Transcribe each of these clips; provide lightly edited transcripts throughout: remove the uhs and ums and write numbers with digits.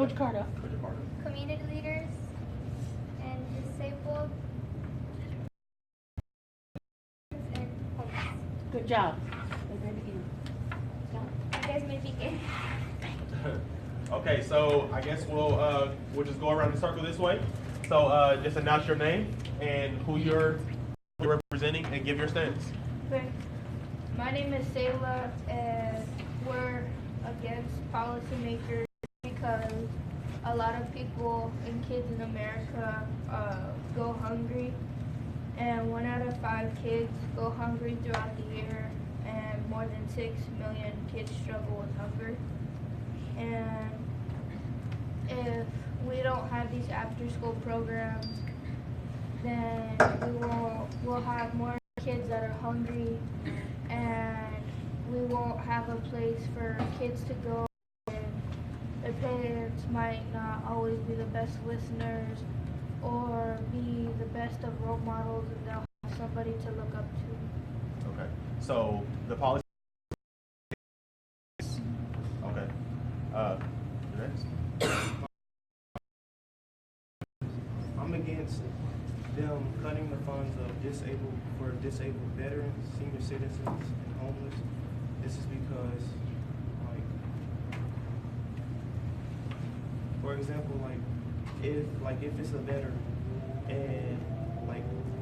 Put your card up. Community leaders and disabled and homeless. Good job. You guys may begin. Okay, so I guess we'll just go around the circle this way. So just announce your name and who you're representing and give your stance. Okay. My name is Sayla, and we're against policymakers because a lot of people and kids in America go hungry, and 1 out of 5 kids go hungry throughout the year, and more than 6 million kids struggle with hunger. And if we don't have these after-school programs, then we'll have more kids that are hungry, and we won't have a place for kids to go, and their parents might not always be the best listeners or be the best of role models, and they'll have somebody to look up to. Okay, so the policy. Okay, next. I'm against them cutting the funds of disabled veterans, senior citizens, and homeless. This is because, for example, if it's a veteran and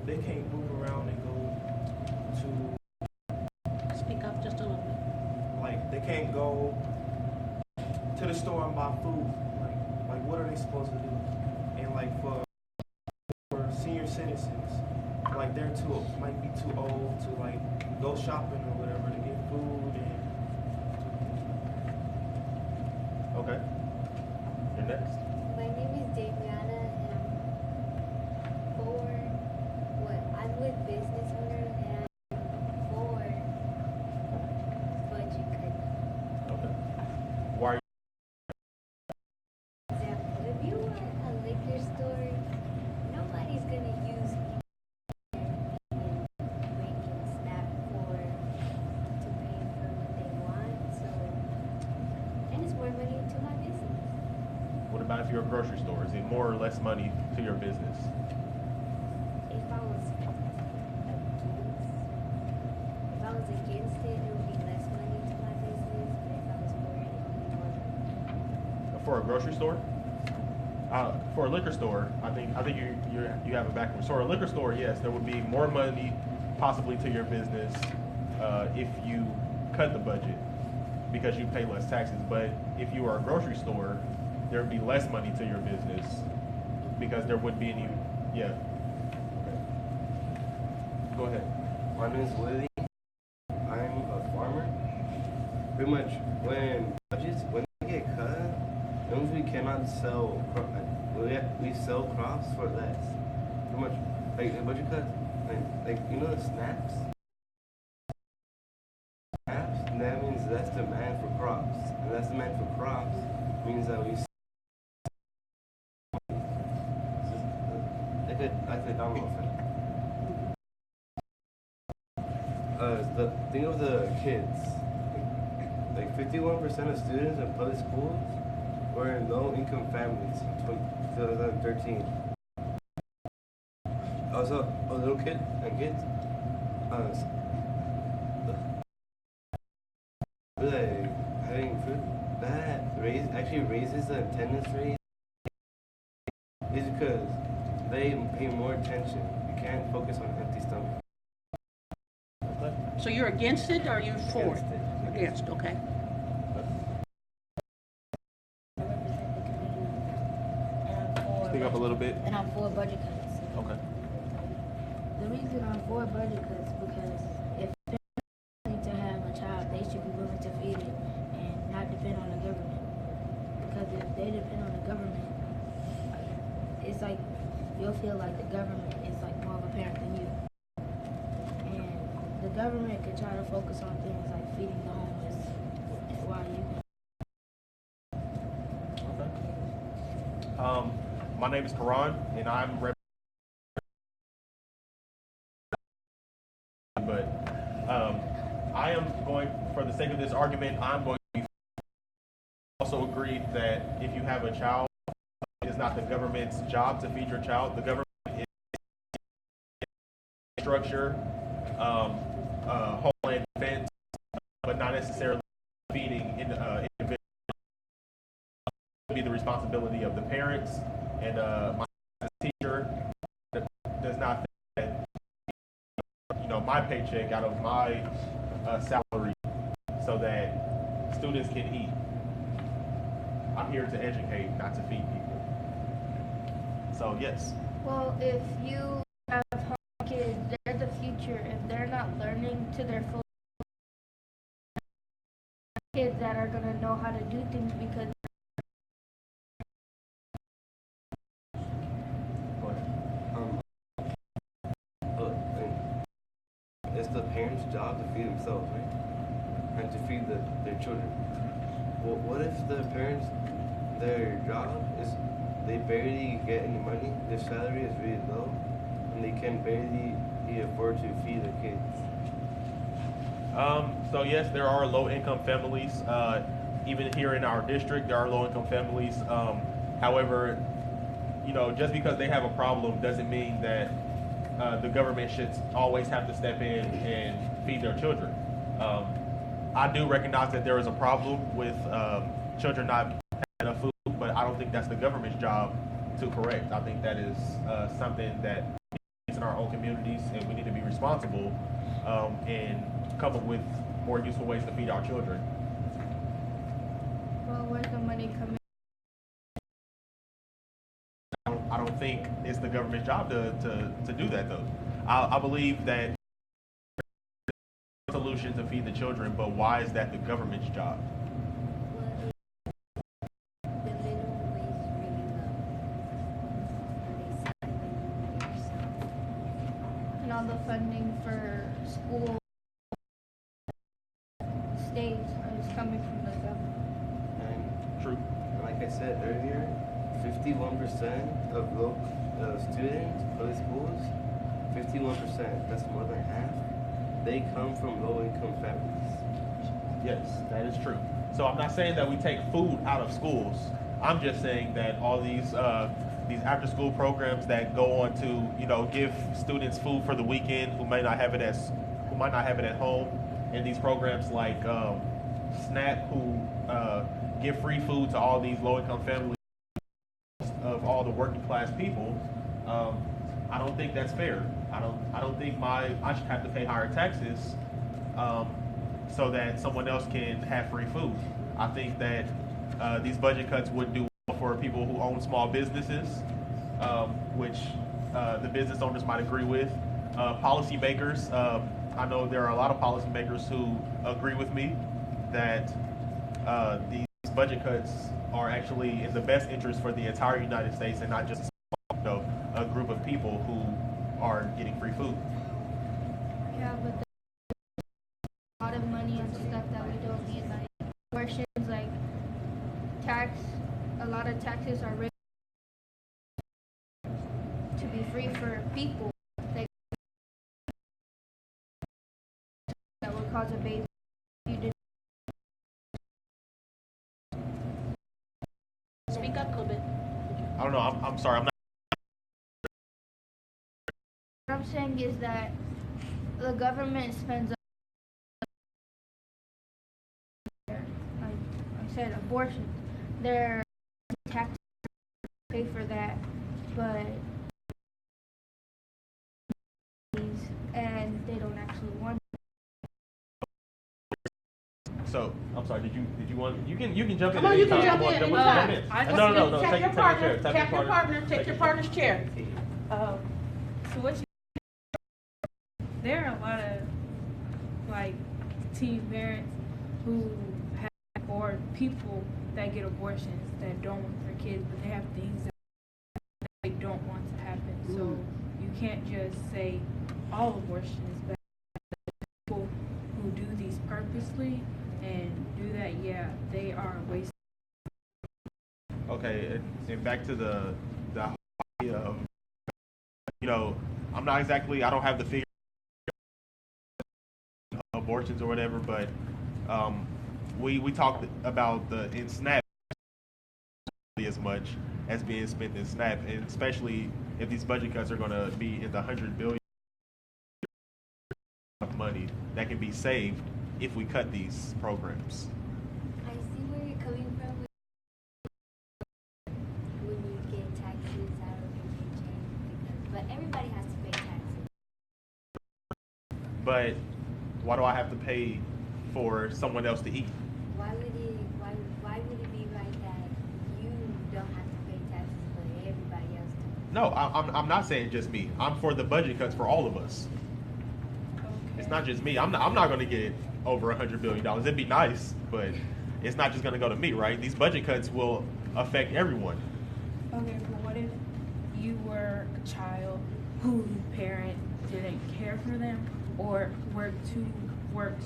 they can't move around and go to, Speak up just a little bit. they can't go to the store and buy food. What are they supposed to do? And for senior citizens, they're might be too old to go shopping or whatever to get food and. Okay, you're next. My name is Damiana, and I'm with business owners, and I'm for budget cuts. Okay. Why are you? For example, if you are a liquor store, nobody's gonna use making snap to pay for what they want. So, and it's more money to my business. What about if you're a grocery store? Is it more or less money to your business? If I was against it, it would be less money to my business. But if I was for it, it would be more money. For a grocery store? For a liquor store, I think you have it backwards. For a liquor store, yes, there would be more money possibly to your business if you cut the budget because you pay less taxes. But if you are a grocery store, there would be less money to your business because there wouldn't be any. Yeah. Okay. Go ahead. My name is Willie. I'm a farmer. Pretty much when they get cut, it means we cannot sell. We sell crops for less. Pretty much the budget cuts, the snaps. That means less demand for crops, and less demand for crops means that we. Like the domino effect. The thing of the kids, 51% of students in public schools were in low-income families in 2013. Also, a little kid and kids, having food that actually raises the attendance rate is because they pay more attention. You can't focus on empty stomach. So you're against it or are you for Against it. Against, okay. I represent the community, and I'm for Speak up a little bit. And I'm for budget cuts. Okay. The reason I'm for budget cuts because if they're willing to have a child, they should be willing to feed it and not depend on the government. Because if they depend on the government, it's like you'll feel like the government is more of a parent than you. And the government could try to focus on things like feeding the homeless while you. Okay. My name is Karan, and I'm but I am going, for the sake of this argument, I'm going also agreed that if you have a child, it is not the government's job to feed your child. The government is structure, homeland defense, but not necessarily feeding individuals. It would be the responsibility of the parents, and my teacher does not think that my paycheck out of my salary so that students can eat. I'm here to educate, not to feed people. So yes. Well, if you have home kids, they're the future. If they're not learning to their full, kids that are gonna know how to do things because. It's the parents' job to feed themselves, right? And to feed their children. Well, what if the parents, their job is they barely get any money, their salary is really low, and they can barely afford to feed their kids? So yes, there are low-income families. Even here in our district, there are low-income families. However, just because they have a problem doesn't mean that the government should always have to step in and feed their children. I do recognize that there is a problem with children not having enough food, but I don't think that's the government's job to correct. I think that is something that is in our own communities, and we need to be responsible and come up with more useful ways to feed our children. Well, where's the money coming? I don't think it's the government's job to do that, though. I believe that solution to feed the children, but why is that the government's job? The minimum wage is really low. And all the funding for school states is coming from the government. And True. like I said earlier, 51% of students, public schools, 51%, that's more than half, they come from low-income families. Yes, that is true. So I'm not saying that we take food out of schools. I'm just saying that all these after-school programs that go on to give students food for the weekend who might not have it at home, and these programs like SNAP who give free food to all these low-income families of all the working class people. I don't think that's fair. I don't think I should have to pay higher taxes so that someone else can have free food. I think that these budget cuts would do well for people who own small businesses, which the business owners might agree with. Policymakers, I know there are a lot of policymakers who agree with me that these budget cuts are actually in the best interest for the entire United States and not just a group of people who are getting free food. Yeah, but there's a lot of money on stuff that we don't need, like abortions, like a lot of taxes are written to be free for people that would cause a baby. Speak up a little bit. I don't know. I'm sorry. I'm not. What I'm saying is that the government spends, like I said, abortion. Their taxes pay for that, but and they don't actually want. So I'm sorry. Did you want? You can jump in. Come on, you can anytime. jump in Come on, anytime. I just No. need to Take check your partner. chair. Check your partner. Take your partner's chair. So what you, there are a lot of like teen parents who have, or people that get abortions that don't want their kids, but they have things that they don't want to happen. So you can't just say all abortion is bad. People who do these purposely and do that, yeah, they are wasting. Okay, and back to the idea of I'm not exactly. I don't have the figure of abortions or whatever, but we talked about in SNAP as being spent in SNAP, and especially if these budget cuts are going to be in the 100 billion of money that can be saved if we cut these programs. I see where you're coming from when you get taxes out of your paycheck, but everybody has to pay taxes. But why do I have to pay for someone else to eat? Why would it be right that you don't have to pay taxes, but everybody else does? No, I'm not saying just me. I'm for the budget cuts for all of us. It's not just me. I'm not going to get over $100 billion. It'd be nice, but it's not just going to go to me, right? These budget cuts will affect everyone. Okay, but what if you were a child whose parent didn't care for them or worked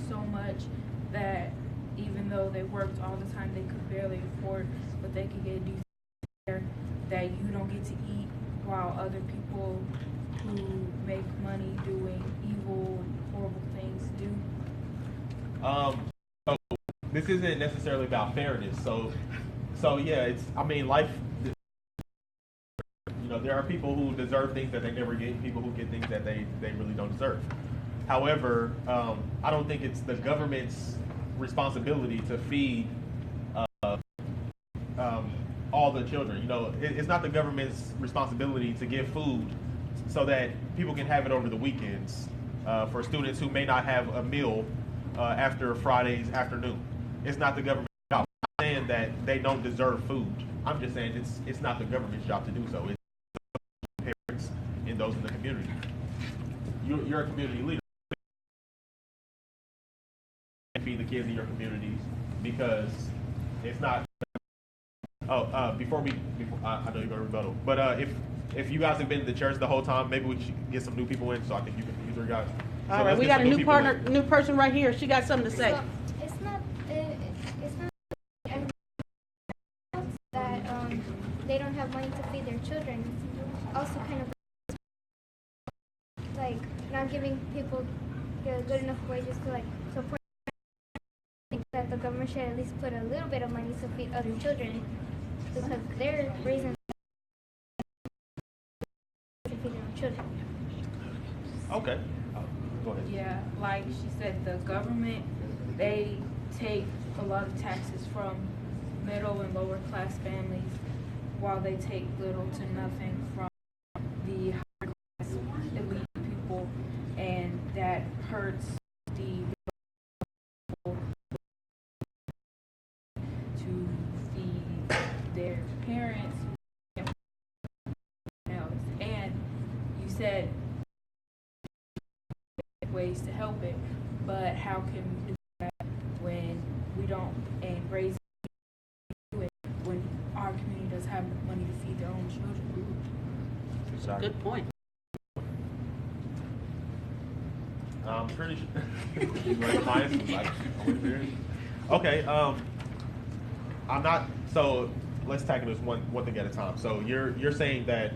so much that even though they worked all the time, they could barely afford what they could get decent care, that you don't get to eat while other people who make money doing evil, horrible things do? So this isn't necessarily about fairness. So yeah, life. There are people who deserve things that they never get, and people who get things that they really don't deserve. However, I don't think it's the government's responsibility to feed all the children. It's not the government's responsibility to give food so that people can have it over the weekends for students who may not have a meal after Friday's afternoon. It's not the government's job. I'm not saying that they don't deserve food. I'm just saying it's not the government's job to do so. It's parents and those in the community. You're a community leader. Feed the kids in your communities because it's not. Before I know you're gonna rebuttal, but if you guys have been to the church the whole time, maybe we should get some new people in so I think you three guys. So All right, we got a new partner, new person right here. She got something to say. So it's not that they don't have money to feed their children. It's also kind of like not giving people good enough wages to like support. I think that the government should at least put a little bit of money to feed other children because they're raising to feed their own children. Okay. Go ahead. Yeah, like she said, the government, they take a lot of taxes from middle and lower class families while they take little to nothing from the higher class elite people, and that hurts the people to feed their parents and else. And you said ways to help it, but how can we do that when we don't and raise it when our community doesn't have money to feed their own children? Sorry. Good point. I'm pretty sure. You ready to find some, like, okay. I'm not. So let's tackle this one thing at a time. So you're saying that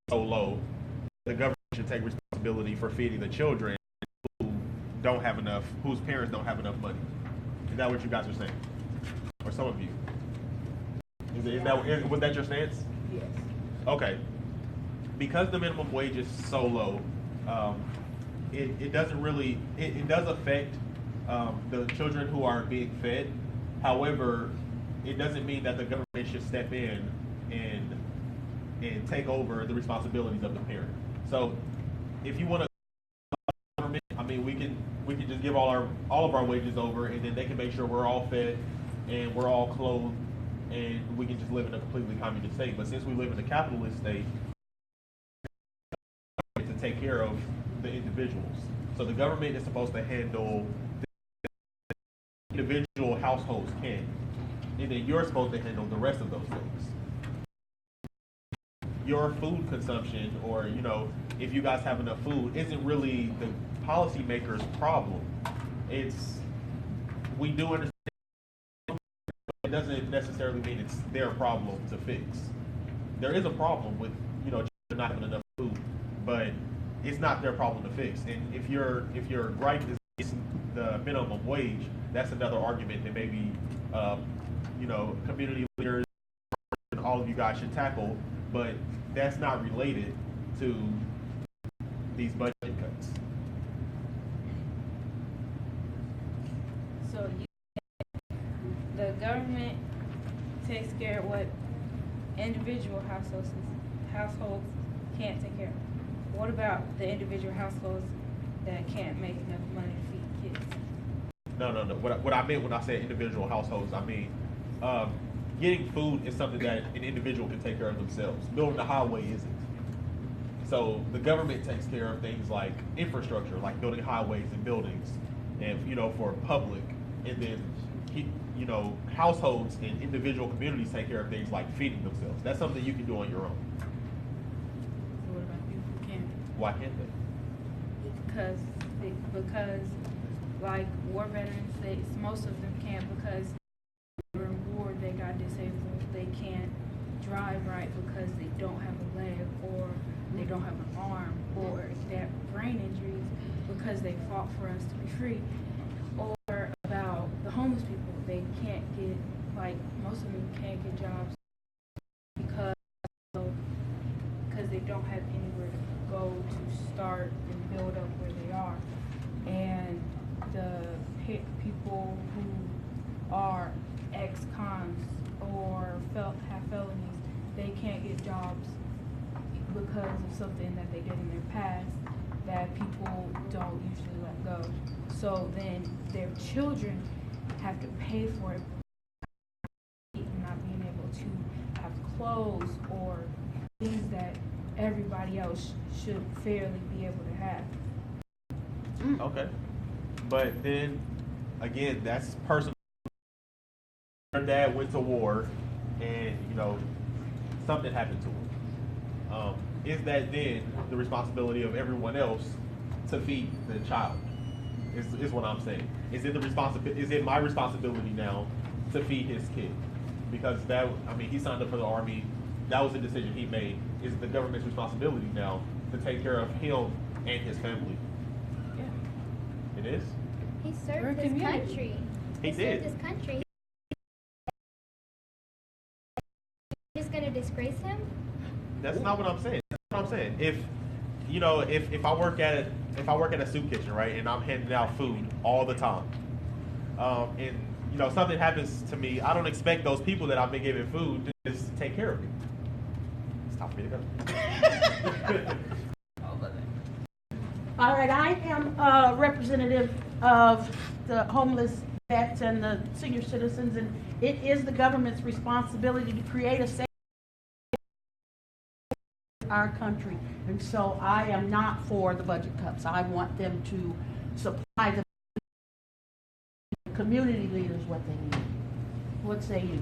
so low, the government should take responsibility for feeding the children who don't have enough, whose parents don't have enough money. Is that what you guys are saying, or some of you? Was that your stance? Yes. Okay. Because the minimum wage is so low, it doesn't really, it does affect the children who are being fed. However, it doesn't mean that the government should step in and take over the responsibilities of the parent. So if you want to, I mean, we can just give all of our wages over, and then they can make sure we're all fed and we're all clothed, and we can just live in a completely communist state. But since we live in a capitalist state, to take care of the individuals. So the government is supposed to handle the individual households can, and then you're supposed to handle the rest of those things. Your food consumption, or if you guys have enough food, isn't really the policymakers' problem. We do understand. It doesn't necessarily mean it's their problem to fix. There is a problem with children not having enough food, but it's not their problem to fix. And if your gripe is the minimum wage, that's another argument that maybe community leaders all of you guys should tackle, but that's not related to these budget cuts. So the government takes care of what individual households can't take care of. What about the individual households that can't make enough money to feed kids? No. What I meant when I said individual households, I mean getting food is something that an individual can take care of themselves. Building a highway isn't. So the government takes care of things like infrastructure, like building highways and buildings, and for public, and then households and individual communities take care of things like feeding themselves. That's something you can do on your own. So what about people who can't? Why can't they? Because like war veterans, most of them can't because they were in war, they got disabled, they can't drive right because they don't have a leg or they don't have an arm, or they have brain injuries because they fought for us to be free. Or about the homeless people, they can't get, like most of them can't get jobs because they don't have anywhere to go to start and build up where they are. And the people who are ex-cons or have felonies, they can't get jobs because of something that they did in their past that people don't usually let go. So then their children have to pay for it, not being able to have clothes or things that everybody else should fairly be able to have. Okay. But then, again, that's personal. Her dad went to war, and, something happened to him. Is that then the responsibility of everyone else to feed the child? Is what I'm saying. Is it my responsibility now to feed his kid? Because he signed up for the Army. That was a decision he made. Is it the government's responsibility now to take care of him and his family? Yeah. It is? He served his country. He did. Served his country. Just gonna disgrace him? That's not what I'm saying. That's what I'm saying. If I work at a soup kitchen, right, and I'm handing out food all the time, and something happens to me, I don't expect those people that I've been giving food to just take care of me. It's time for me to go. All right, I am a representative of the homeless vets and the senior citizens, and it is the government's responsibility to create a safe our country. And so I am not for the budget cuts. I want them to supply the community leaders what they need. What say you?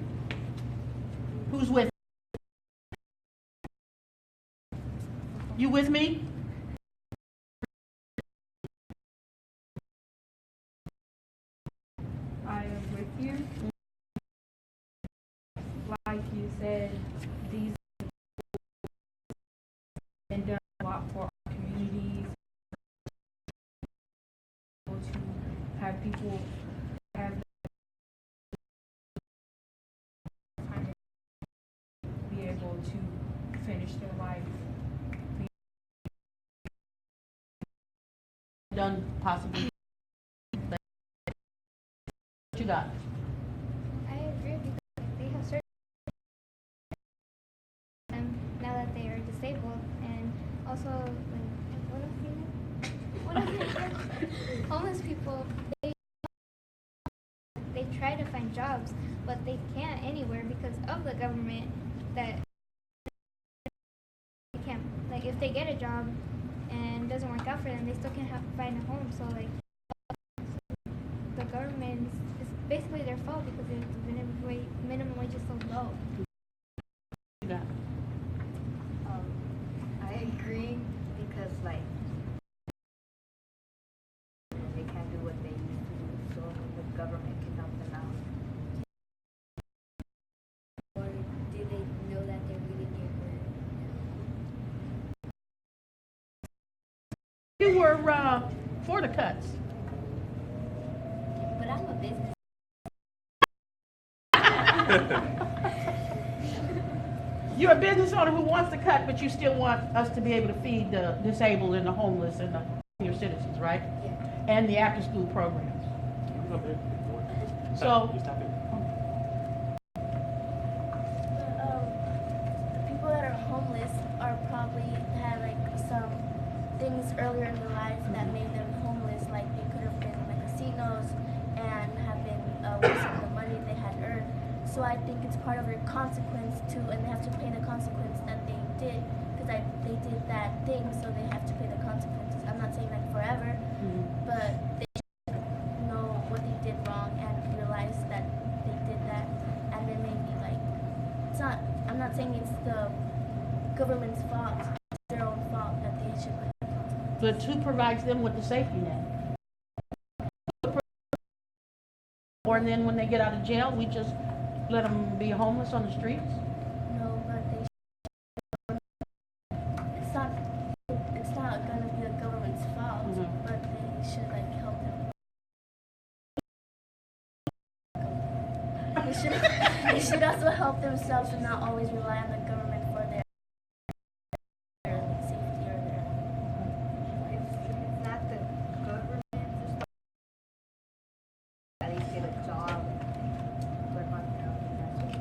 Who's with me? You with me? I am with you. Like you said, these and done a lot for our communities. To have people have time to be able to finish their life. Done possibly. What you got? I agree because they have certain now that they are disabled, and also homeless people, they try to find jobs, but they can't anywhere because of the government. That they can't, like, if they get a job and it doesn't work out for them, they still can't find a home. So the government is basically their fault because the minimum wage is so low. You got? I agree because they can't do what they used to do, so the government can help them out. Or do they know that they're really near where? You were for the cuts. But I'm a business. You're a business owner who wants to cut, but you still want us to be able to feed the disabled and the homeless and the senior citizens, right? Yeah. And the after-school programs. So, You stop it. The people that are homeless are probably had like some things earlier in their life that made them homeless. Like they could have been like casinos and have been wasting the money they had earned. So I think it's part of their consequence too, and they have to pay the consequence that they did because they did that thing, so they have to pay the consequences. I'm not saying like forever, but they should know what they did wrong and realize that they did that, and then maybe like it's not. I'm not saying it's the government's fault. It's their own fault that they should pay the consequences. but who provides them with the safety net? Or then when they get out of jail, we just let them be homeless on the streets? No, but they should. It's not gonna be the government's fault, but they should like help them. They should also help themselves and not always rely on the government for their safety or their. It's not the government's responsibility. At least get a job, work on their own. That's what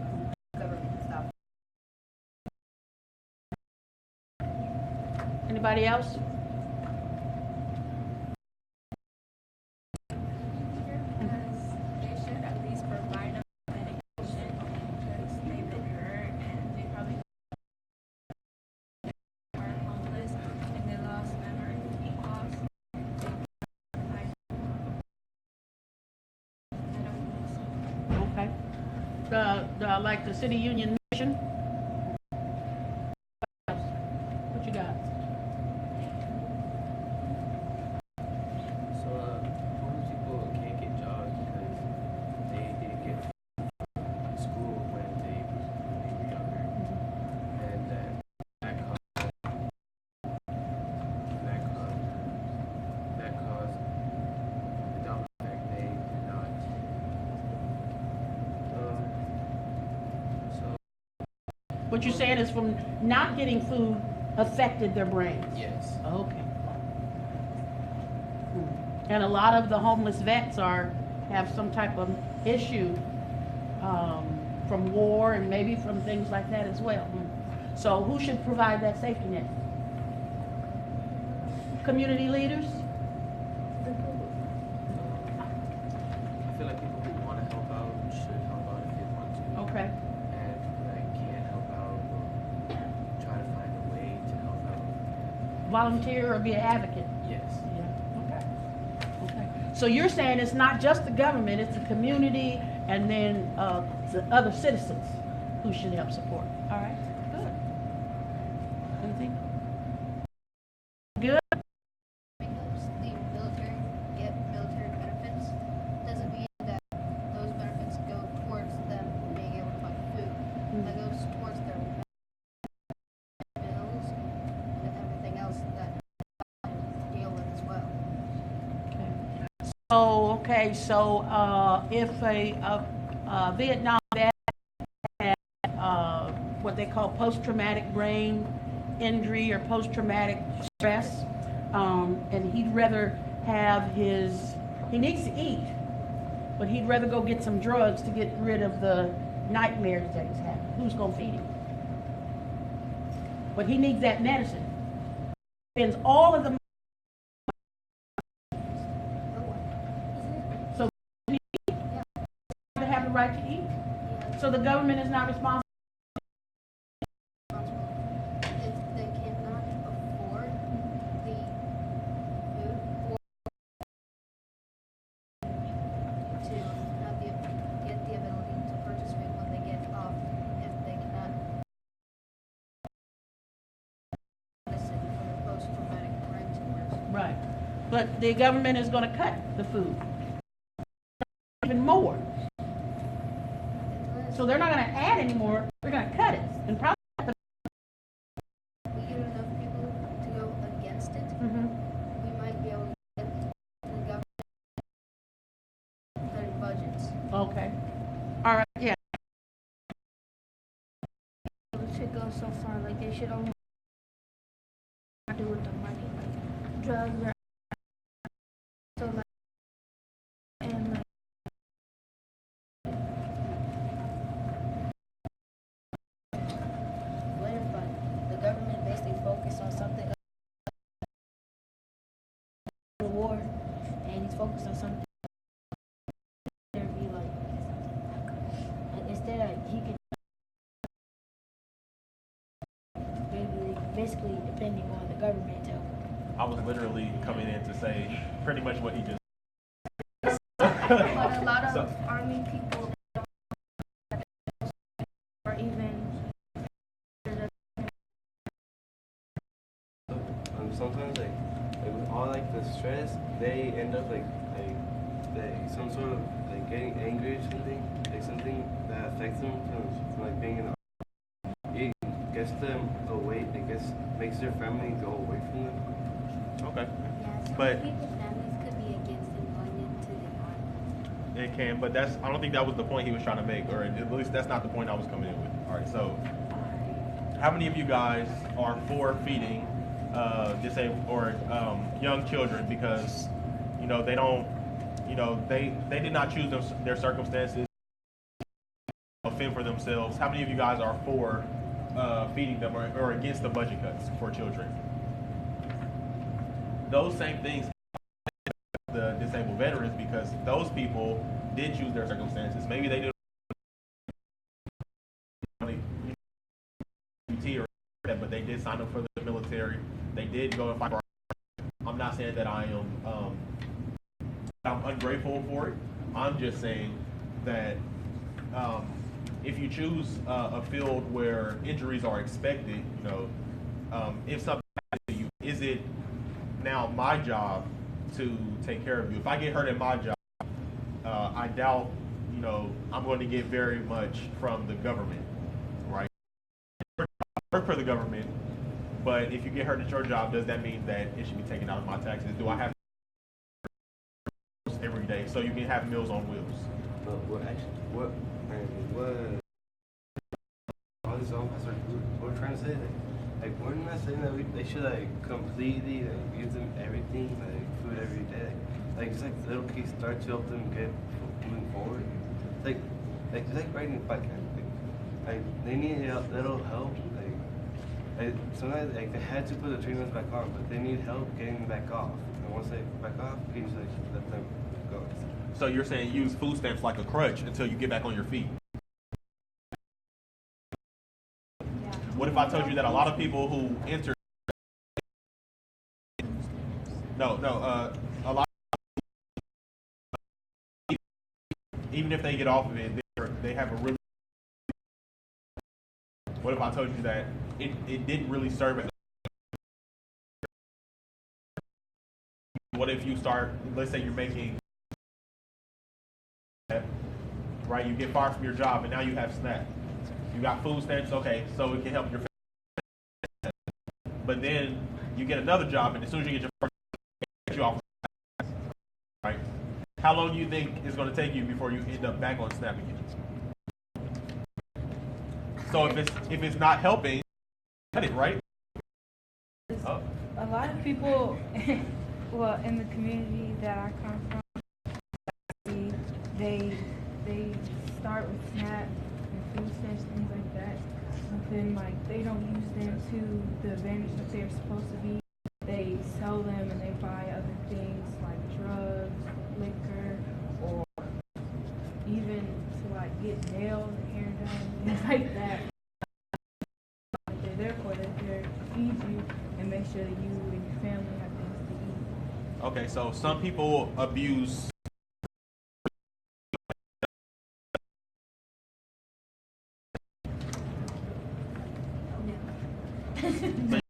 government stuff. Anybody else? Because they should at least provide them medication because they've been hurt and they probably are homeless and they lost memory loss. Okay. Like the city union mission? What you got? So, homeless people can't get jobs because they didn't get school when they were younger, and that caused the domino effect. They did not. So What you're saying is from not getting food affected their brains? yes. Okay. And a lot of the homeless vets have some type of issue from war and maybe from things like that as well. So who should provide that safety net? Community leaders? I feel like people who want to help out should help out if they want to. Okay. And people that can't help out will try to find a way to help out. Volunteer or be an advocate? Yes. Yeah. Okay. Okay. So you're saying it's not just the government, it's the community and then the other citizens who should help support. All right. Good. Anything? Good. Because the military get military benefits doesn't mean that those benefits go towards them being able to buy food. That goes towards their bills and everything else that they deal with as well. So if a Vietnam vet had what they call post-traumatic brain injury or post-traumatic stress, and he'd rather have he needs to eat, but he'd rather go get some drugs to get rid of the nightmares that he's having. Who's gonna feed him? But he needs that medicine. Spends all of the to have the right to eat. So the government is not responsible. If they cannot afford the food or to have get the ability to purchase food when they get off, if they cannot medicine for the post-traumatic brain tumors. Right. But the government is going to cut the food even more. So they're not going to add any more. They're going to cut it. And probably. We get enough people to go against it, we might be able to get the government their budgets. Okay. All right. Yeah. To go they should only do with the money, like drugs or so like and like What if like the government basically focused on something the war and he's focused on something there be like instead of he could basically depending on the government to help him. I was literally coming in to say pretty much what he just. but a lot of So- army people or even Sometimes like with all like the stress, they end up like some sort of like getting angry or something that affects them from like being in the army. It gets them away. It makes their family go away from them. Okay. Yeah, some But- people's families could be against them going into the army. It can, but I don't think that was the point he was trying to make, or at least that's not the point I was coming in with. All right, so how many of you guys are for feeding disabled or young children because they don't, they did not choose their circumstances, fend for themselves? How many of you guys are for feeding them or against the budget cuts for children? Those same things the disabled veterans because those people did choose their circumstances. Maybe they didn't or that, but they did sign up for the military. They did go and fight. I'm not saying that I am I'm ungrateful for it. I'm just saying that if you choose a field where injuries are expected, if something happens to you, is it now my job to take care of you? If I get hurt at my job, I doubt, I'm going to get very much from the government, right? I work for the government, but if you get hurt at your job, does that mean that it should be taken out of my taxes? Do I have every day so you can have Meals on Wheels? But what all these officers we're trying to say like we're not saying that they should like completely like give them everything like food every day like just like little kids start to help them get moving forward like it's like riding a bike like they need little help like sometimes like they had to put the train wheels back on but they need help getting back off and once they back off you can just like let them go. So you're saying use food stamps like a crutch until you get back on your feet? What if I told you that a lot of people who enter a lot even if they get off of it, they have a really. What if I told you that it didn't really serve as what if you start, let's say you're making, right, you get fired from your job and now you have SNAP. You got food stamps, okay, so it can help your family. But then you get another job and as soon as you get your first, you off, right? How long do you think it's going to take you before you end up back on SNAP again? So if it's not helping, cut it, right? Oh. a lot of people well in the community that I come from they start with SNAP and food stamps, things like that, but then like they don't use them to the advantage that they're supposed to be. They sell them and they buy other things like drugs, liquor, or even to like get nails and hair done, things like that. They're there for that. They're to feed you and make sure that you and your family have things to eat. Okay, so some people abuse. You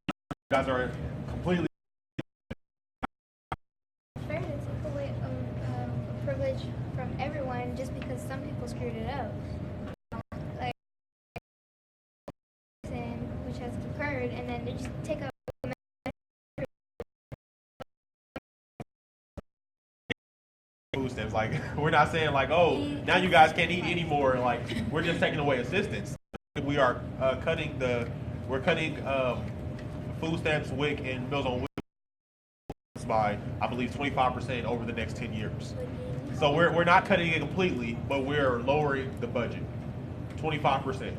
guys are completely. It's fair to take away a privilege from everyone just because some people screwed it up. Like, which has occurred, and then they just take out. Food stamps, like we're not saying like, oh, now you guys can't eat anymore. Like we're just taking away assistance. We are cutting the We're cutting food stamps, WIC, and Meals on Wheels by, I believe, 25% over the next 10 years. So we're not cutting it completely, but we're lowering the budget 25%.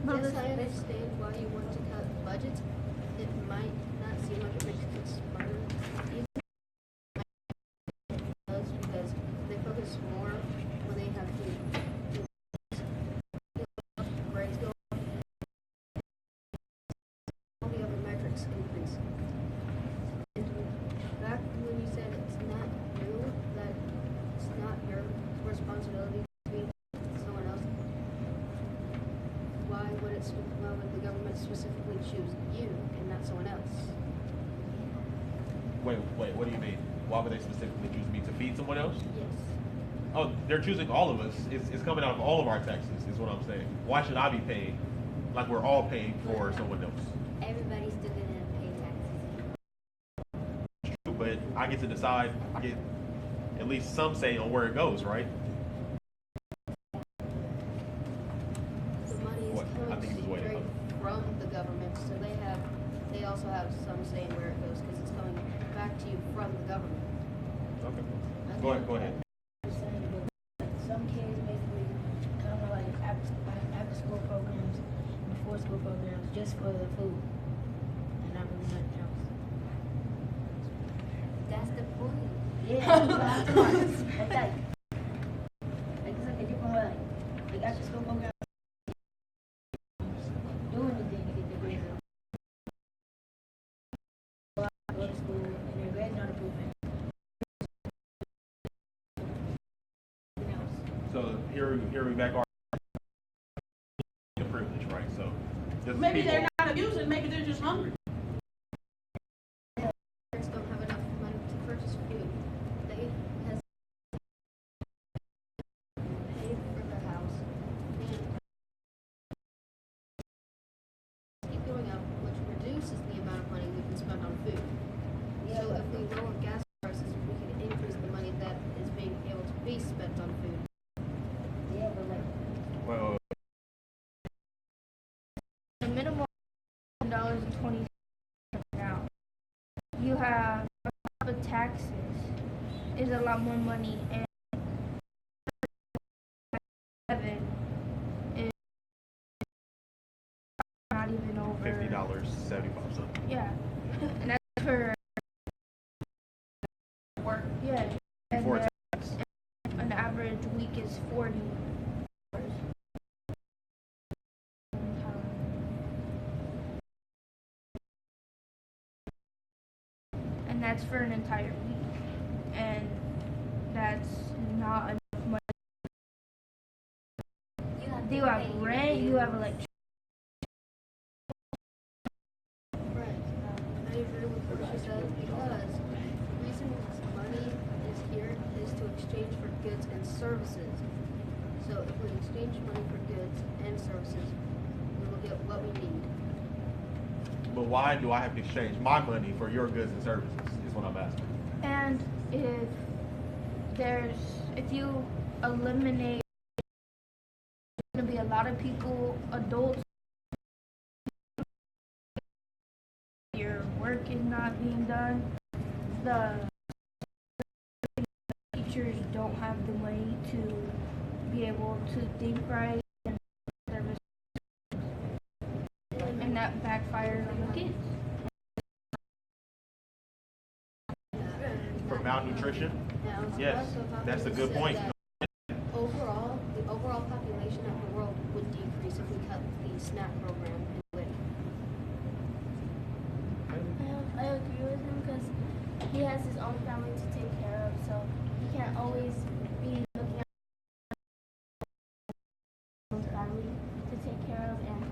Yes, I understand why you want to cut budgets. It might not seem like it makes it smarter, even does, because they focus more when they have to grades go up, all the other metrics increase. And back when you said it's not you, that it's not your responsibility to be someone else, why would the government specifically choose you and not someone else? Wait, what do you mean? Why would they specifically choose me to feed someone else? Yes. Oh, they're choosing all of us. It's coming out of all of our taxes, is what I'm saying. Why should I be paying like we're all paying for someone else? Everybody's still gonna pay taxes. True, but I get to decide, I get at least some say on where it goes, right? The money is What? I think he was coming waiting. straight from the government, so they also have some say in where it goes because it's coming back to you from the government. Okay. Go ahead. Some kids basically come to like after school programs and before school programs just for the food and not really nothing else. That's the point. Yeah, that's like it's like a different way. Like after school programs do anything to get their grades up. Go to school and their grades not improving. So here we back are the privilege, right? So there's Maybe people- they're not abusing, maybe they're just hungry. Parents don't have enough money to purchase food. They has paid for the house and keep going up, which reduces the amount of money we can spend on food. So if we lower gas prices, we can increase the money that is being able to be spent on food. Yeah, but like well, The minimum $20 now. You have the taxes is a lot more money, and seven is not even over $50.75. Yeah, and that's for work. Yeah, and Before then tax. an average week is 40. And that's for an entire week, and that's not enough money. You have rent, you have electricity. Right. I agree with what she said because the reason money is here is to exchange for goods and services. So if we exchange money for goods and services, we will get what we need. But why do I have to exchange my money for your goods and services? Is what I'm asking. And if you eliminate, there's going to be a lot of people, adults, your work is not being done. The teachers don't have the money to be able to think right and service, and that backfires on the kids. For malnutrition? Now, Yes, that's a good point. Overall, the overall population of the world would decrease if we cut the SNAP program in WIC. I agree with him because he has his own family to take care of, so he can't always be looking at his family to take care of, and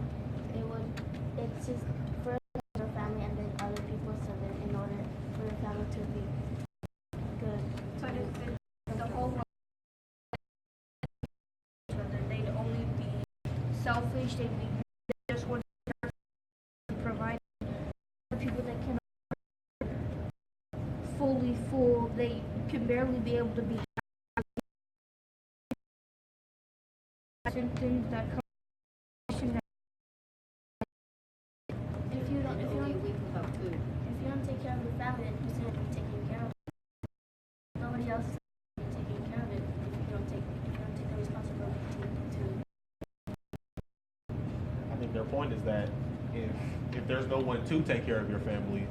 it's just for their family and then other people, so that in order for the family to be good. But if the whole world, they'd only be selfish. They just want to provide for people that cannot fully full. They can barely be able to be symptoms that come their point is that if there's no one to take care of your family,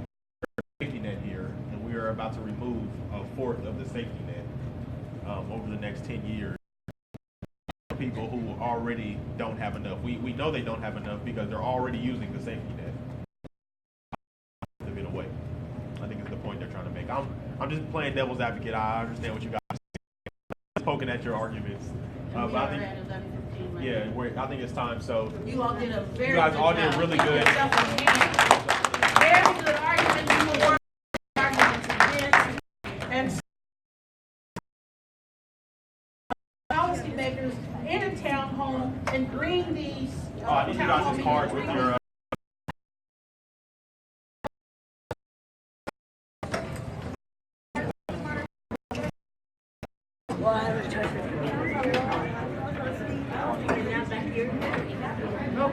safety net here, and we are about to remove a fourth of the safety net over the next 10 years. People who already don't have enough. We know they don't have enough because they're already using the safety net. In a way, I think is the point they're trying to make. I'm just playing devil's advocate. I understand what you guys are saying. Poking at your arguments. And we But are I think, at 11:15 right yeah, now. I think it's time. So You all did a very you guys good all job. did really Give good. yourself a hand. Very good argument. You were arguments against. And policymakers in a town home and bring these I need you town guys' home cards with your. No,